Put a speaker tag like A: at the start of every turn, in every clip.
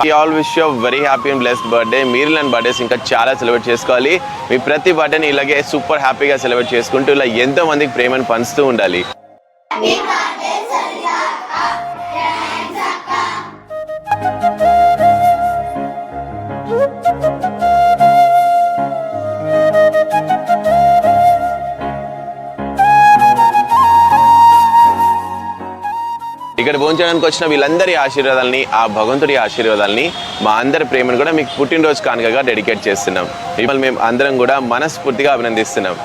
A: We all wish you a very happy and blessed birthday. మీరు ఇలాంటి birthdays ఇంకా చాలా సెలబ్రేట్ చేసుకోవాలి. మీ ప్రతి బర్త్డేని ఇలాగే సూపర్ హ్యాపీగా సెలబ్రేట్ చేసుకుంటూ ఇలా ఎంతో మందికి ప్రేమను పంచుతూ ఉండాలి. ఇక్కడ భోంచడానికి వచ్చిన వీళ్ళందరి ఆశీర్వాదాలని, ఆ భగవంతుడి ఆశీర్వాదాలని, మా అందరి ప్రేమను కూడా మీకు పుట్టినరోజు కానుకగా డెడికేట్ చేస్తున్నాం. మిమ్మల్ని మేము అందరం కూడా మనస్ఫూర్తిగా అభినందిస్తున్నాం.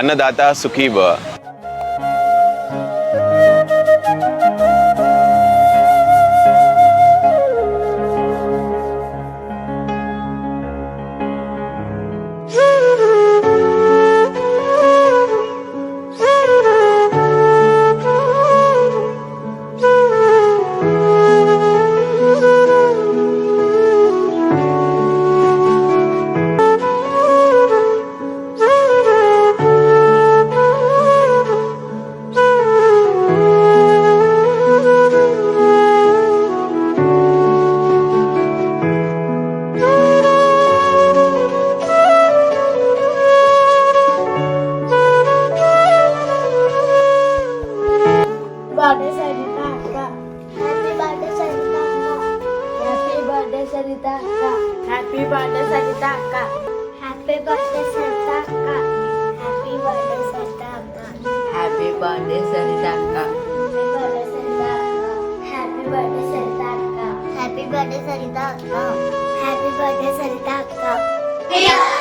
A: అన్నదాత సుఖీ భవ.
B: Happy birthday Sarita akka.
C: Happy birthday Sarita akka. Happy birthday Sarita akka.
B: Happy birthday Sarita akka.
C: Happy birthday Sarita akka. Happy birthday Sarita akka. Happy birthday Sarita akka. Happy birthday Sarita akka.